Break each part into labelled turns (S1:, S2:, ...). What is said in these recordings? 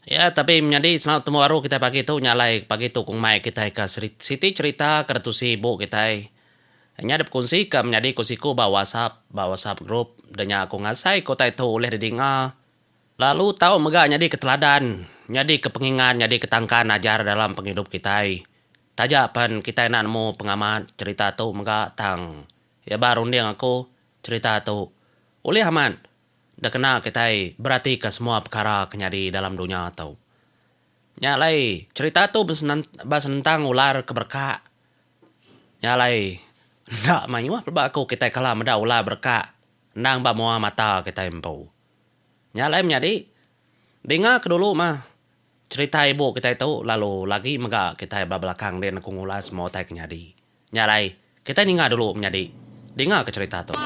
S1: Ya, tapi menjadi selamat temu baru kita pagi tu nyalai pagi tu kung mai kita ke Siti cerita ke tu si ibu kita. Hanya ada kongsi ke menjadi kongsiku bawa WhatsApp grup dan aku ngasai kota itu oleh didengar. Lalu tahu mega jadi keteladan, jadi kepengingan, jadi ketangkan ajar dalam penghidup kita. Tajak pan kita nak nemu pengamat cerita tu mega tang. Ya baru ni aku cerita tu. Oleh aman. Dah kena kita berarti ke semua perkara kenyadi dalam dunia tau. Nyalai cerita tu bahas tentang ular keberkak. Nyalai ndak mayuah pelba aku kita kalah meda ular berkak. Nang ba mua mata kita empu. Nyalai menjadi dengar ke dulu mah cerita ibu kita itu lalu lagi mega kita belakang dan aku ngulas semua tai kenyadi. Nyalai kita dengar dulu menjadi dengar ke cerita tu.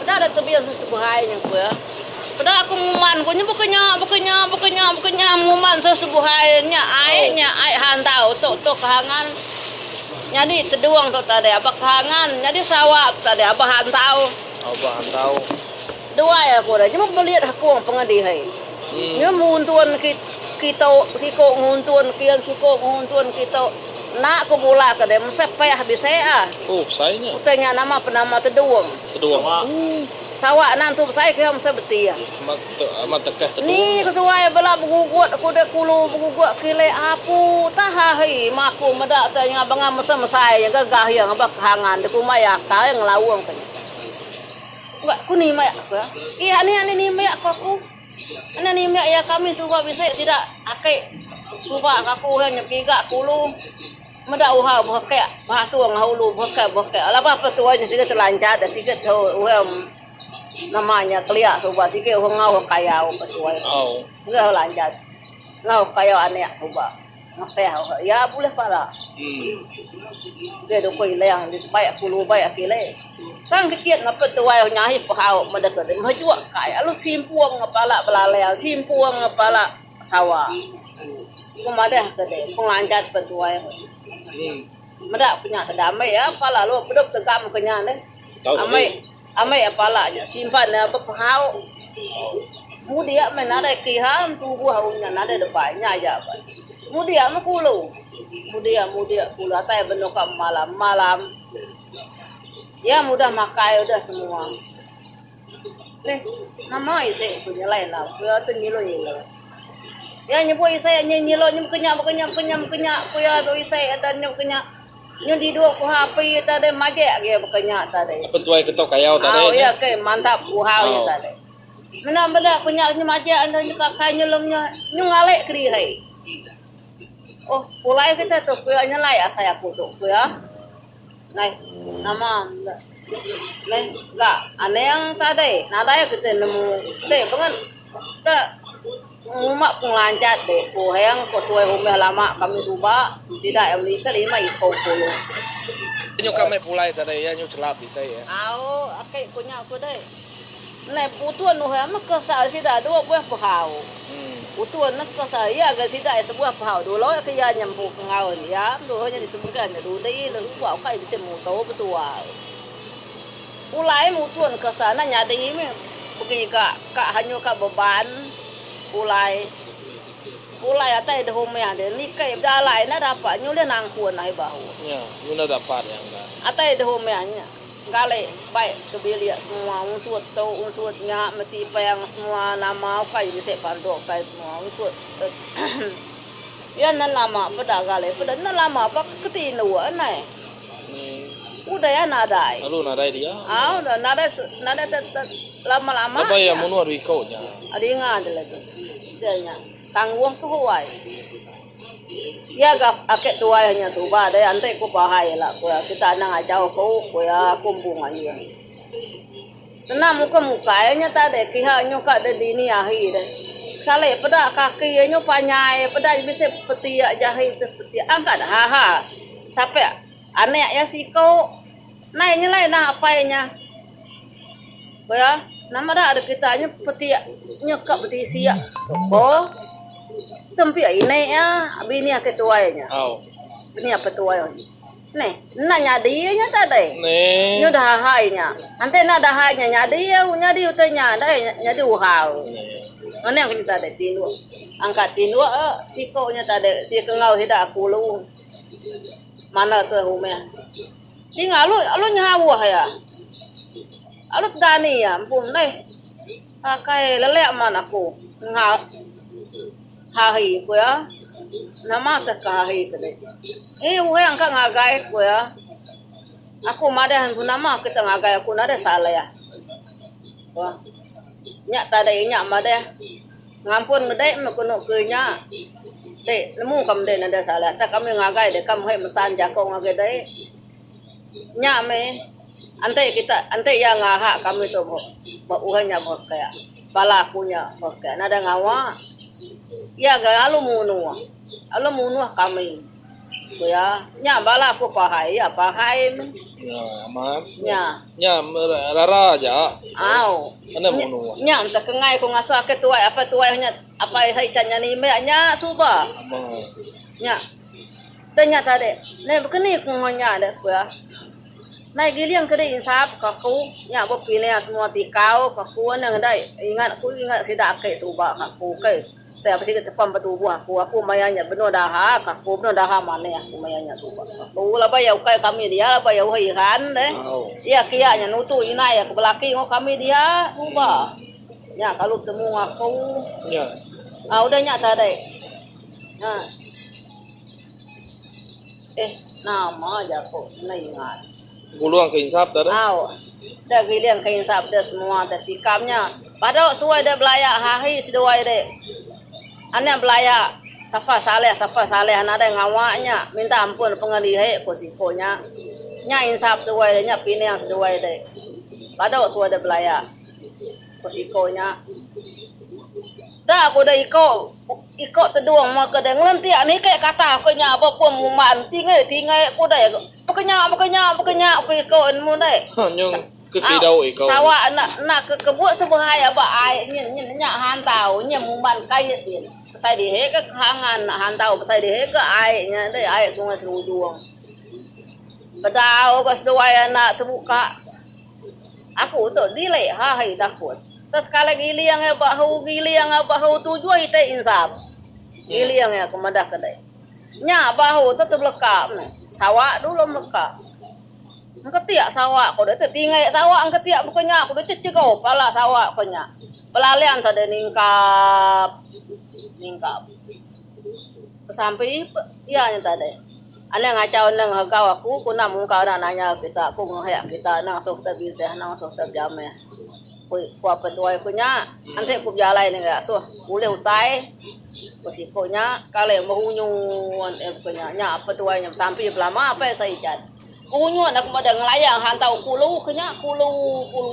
S2: Pada ada tebian sesubuhai yang ku ya. Pada aku nguman ku nya bukannya nguman sesubuhai nya ai hantau tok kehangan. Jadi teduang tok tadi apa kehangan. Jadi sawak tadi apa hantau.
S3: Apa hantau.
S2: Dua ya ku dah. Cuma beliat aku pengadi hai. Nya muntun kita siko nguntun kian siko nguntun kita. Nak ko bola ka de masapay habis saya.
S3: Oh, sayanya.
S2: Utanya nama penama teduang.
S3: Teduang.
S2: Sawak nan tu saya ke masa betia.
S3: Amat tekah teduang.
S2: Ni ko suway bala bugugot aku de kulo bugugot kile apu tahahi maku meda tanya banga masa masay yang gagah yang abak hangan de kumaya ka yang lawang kan. Ba kuni maya ko. Iya ni maya ko aku. Ana ni maya ya kami suba bisa sida akai suba aku hanya piga kulo. Mada uha bohke batu ang haulu bohke ala ba patuanya sige terlancat sige namanya kelia soba sige ngau kaya patuai ngau lanjas ngau kaya anek soba ngaseh ya boleh pala dia do koi leang di supaya kulu bay akile tang kecil na patuai nyahi pahau madaka de majua kaya lu simpuang ngapala belale simpuang ngapala sawah kumadah kede pengancat patuai Mada punya sedamai ya, pala lo pedok tegam kenya deh. Amai pala nya simpan ya pahau. Mudia menada kiham tubuh haunya nada depannya aja apa. Mudia mekulo. Mudia kulo atai benoka malam. Ya mudah makai udah semua. Nama isi punya lain lah. Kuya tu nyilo. Ya nyepo isai nyilo kenya kuya tu isai dan kenya nyo di dua ku HP tadi majek ge kenya tadi.
S3: Petuai ketok kayau tadi.
S2: Oh ya ke mantap ku hau tadi. Mena benda punya majek anda nyuka kanyolomnya nyo ngalek kri hai. Oh, pulai kita tu kuya nyelai asai aku tu kuya. Nai nama nai enggak ane yang tadi nada ya kita nemu deh banget tak umak pengancat deh, pohang kotuai humeh lama kami suba, sida yang bisa lima ikau puluh.
S3: Nyo kami pulai tadi ya nyo celap bisa ya.
S2: Au, akai punya aku deh. Nai putuan nuh mak kesal sida dua buah pahau. Putuan nak kesal ya agak sida sebuah pahau dulu ke ya nyampu pengaun ya, dulu hanya disebutkan dulu deh lu buat kai bisa muto besual. Pulai mutuan kesana nyade ini, begini kak hanya kak beban. Pulai atai de homea de ni kai dalai na dapat nyule nang kuan ai bau.
S3: Ya, nyuna dapat yang enggak.
S2: Atai de homea nya. Gale baik kebelia semua unsut nya mati payang semua nama kai bisa pando kai semua unsut. Ya nan lama pada gale pada nan lama apa ketinu anai. Udah ya nadai.
S3: Lalu nadai dia.
S2: Ah, udah nadai lama-lama.
S3: Apa yang menurut wiko nya?
S2: Ada ingat lagi. Jadinya tanggung tu huai. Ya gap akek tuai hanya suba deh antai ku bahaya lah ku kita nang ajau ku ya kumpung aja. Tenang muka-mukanya tadi kiha nyuka de dini ahi deh. Sekali pada kaki nyu panyai pada bisa petiak jahit seperti angkat haha. Tapi anek ya siko naiknya lain nah apanya. Ya, nama dah ada kisahnya petiak nyekap peti siap. Oh. Tempi ini ya, bini ketuanya.
S3: Oh.
S2: Bini apa tuanya? Nih, nanya dia nya tadi.
S3: Nih.
S2: Nyu dah hainya. Ante na dah hainya nya dia utanya nya dia uhau. Mana yang kita ada tindu. Angkat tindu sikonya tadi si kengau tidak aku lu. Mana tu rumah. Tinggal lu nyawah ya. Alut dani ya, ampun deh. Pakai lelek mana aku. Hari ku ya. Nama tak hari ke deh. Uhe angkat ngagai ku ya. Aku madahan pun nama kita ngagai aku nada salah ya. Wah. Nyak tadi nyak madah. Ngampun ngedek mekuno ke nyak. Dek, nemu kam dek nada salah. Tak kami ngagai dek kamu hai mesan jako ngagai dek. Nyak me. Ante ya ngahak kami tu bo uhanya bo kaya. Bala punya bo kaya nada ngawa. Ya ga alu munu kami. Ya, nya bala aku pahai ya pahai.
S3: Ya, aman.
S2: Nya.
S3: Nya rara aja.
S2: Au.
S3: Mana munu.
S2: Nya tak kengai ko ngaso ke tuai apa tuainya apa hai canya ni me nya suba.
S3: Aman.
S2: Nya. Tanya tadi. Ne bekeni ko nya ada ku ya. Nai giliang kede insap kaku nya bo pine semua tikau kaku nang dai ingat sidak ke suba kaku ke. Tapi sih tepam batu buah aku mayanya benar dah aku benar dah mana aku mayanya suka aku lah bayau kai kami dia bayau hihan deh iya kianya nutu ina ya ke belaki kami dia suka ya kalau temu aku
S3: Ya.
S2: udah nyata deh nah nama aja aku ingat
S3: Guluang ke insap tadi.
S2: dah giliang kain sab dah semua dah tikamnya padahal suai dah belayak hari seduai deh Ane belaya safa saleh nada ngawaknya minta ampun pengalihe kosikonya nya insaf sesuai nya pine yang sesuai deh pada sesuai de belaya kosikonya dah aku dah iko teduang mau ke deng lenti ni kayak kata aku nya apa pun muman tingai aku dah pokoknya aku iko mu deh
S3: Nyong kekidau iko.
S2: Sawak nak kebuk sebahaya ba ai nya hantau nya muman kait dia pasai dihe ke hangan hantau pasai dihe ke airnya deh air sungai Serujung bedau pas doa nak terbuka aku tu dilek hai takut terus kala giliang bahu tujuh ite insaf giliang ya kemadah kedai nya bahu tetap lekap sawak dulu lekap ketiak sawak ko dah tinggal sawak ketiak bukannya aku dah cecekau pala sawak punya pelalian tadi ningkap sampai ya nya tadi ane ngacau nang hagau aku kuna muka nanya kita aku ngayak kita nang sok ta bisa nang sok ta jame ku apa tuai punya ante ku jalai ni ga so boleh utai posikonya sekali mengunyun punya nya apa tuainya sampai lama apa saya ikan mengunyun aku pada ngelayang hantau kulu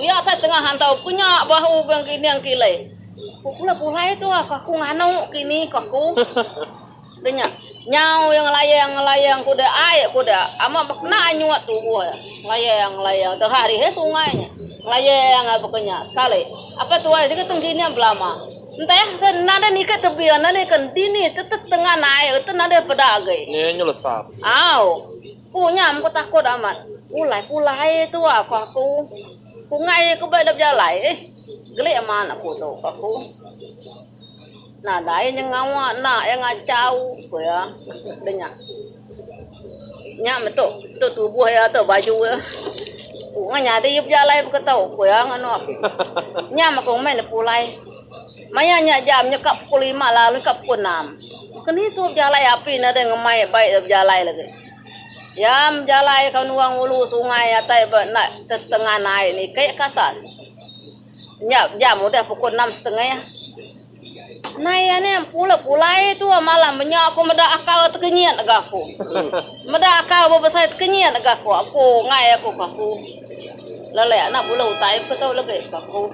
S2: ya ta tengah hantau punya bahu bang kini yang kilai pula itu aku ngano kini aku denya nyau yang layang kuda ama bakna anyuat tubuh ya layang dah hari sungainya layang pokoknya sekali apa tuh sih ketenggini belama entah nada nikah tebian nada kan dini tetep tengah naik itu nada pedagai
S3: Nya nyelesap.
S2: punya aku takut amat pulai itu aku ngai aku badap jalai geli mana aku tuh aku nah dai yang ngawa yang ngacau ya denya nya metu tubuh ya tu baju ya nganya dia jalai beketau ya ngano aku nya makong main pulai mayanya jam nyekap pukul 5 lalu kap pukul 6 kini tu jalai api nada ngemai baik jalai lagi jam jalai kau nuang ulu sungai atai nak setengah naik ni kayak kata jam udah pukul 6:30 ya nayane pulai itu malam nya aku meda akal tekenyian agaku meda akal babasai tekenyian agaku aku ngai aku lele anak pula utai ketau lagi aku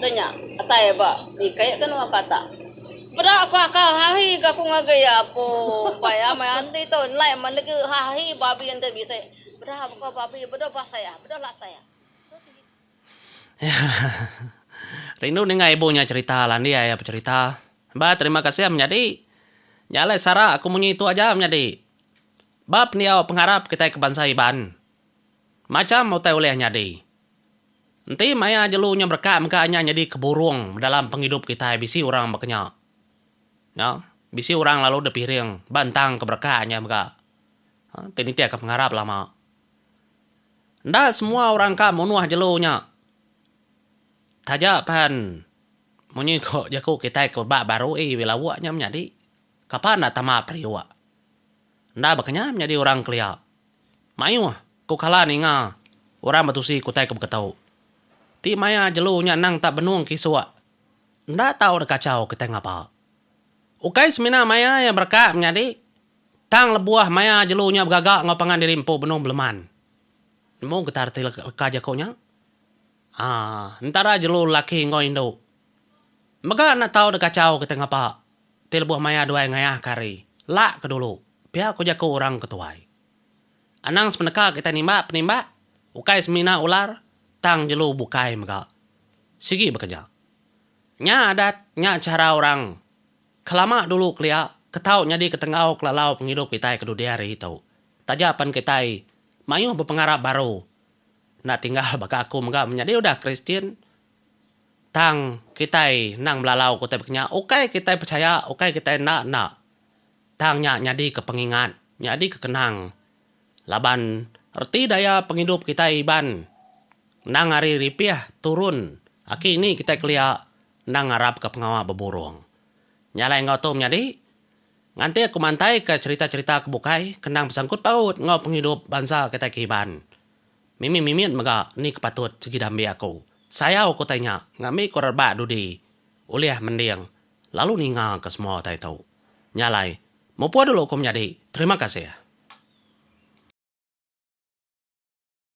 S2: tanya atai ba ni kayak kan kata meda aku akal hahi aku ngagaya aku paya andi to lai manege hahi babi ente bisa meda aku babi beda pasaya beda lataya
S1: Rindu nih nggak ibunya cerita lah dia ya cerita. Mbak terima kasih menjadi nyala Sarah aku punya itu aja menjadi Bab niau pengharap kita ke bangsa iban. Macam mau tahu oleh nyadi. Nanti maya jelunya berkat mekanya jadi keburung dalam penghidup kita bisi orang makanya. Ya, bisi orang lalu depiring bantang keberkahannya meka. Tini tiak pengharap lama. Ndak semua orang ka menuah jelunya. Tajak pan munyi kok jaku kita ke bak baru bila waknya menjadi. Kapan nak tamat periwa? Ndak makanya menjadi orang kelia. Mayu ku kala ni nga. Orang batusi ku tai ke beketau. Ti maya jelunya nang tak benung kisua. Ndak tahu dah kacau kita ngapa. Ukai semina maya yang berkat menjadi. Tang lebuah maya jelunya bergagak ngopangan dirimpu benung beleman. Mau kita arti leka jakonya? Antara jelu laki ngoi indo. Maka nak tahu dah kacau kita ngapa. Ti lebuah maya dua ngayah kari. Lak ke dulu. Pihak ku jako orang ketuai. Anang semeneka kita penimba. Ukai semina ular. Tang jelu bukai maka. Sigi bekerja. Nya adat, nya cara orang. Kelama dulu kelia. Ketau nyadi ketengau kelalau penghidup kita kedua hari itu. Tajapan kita mayu berpengarap baru. Nak tinggal baka aku maka menjadi udah Kristian. Tang kita nang melalau kita beknya. Ukai kita percaya, ukai kita nak. Tang nyadi kepengingat, nyadi kekenang. Laban erti daya penghidup kita iban. Nang hari ripiah turun. Aki ini kita kelia nang harap ke pengawal beburung. Nyalai ngau tu menjadi. Nganti aku mantai ke cerita-cerita kebukai. Kenang bersangkut paut ngau penghidup bangsa kita kiban. Mimit mega ni kepatut segi dambi aku. Saya aku tanya. Ngami korba dudi. Uliah mendiang. Lalu ninga ke semua tai tahu. Nyalai. Mau puas dulu aku menjadi. Terima kasih.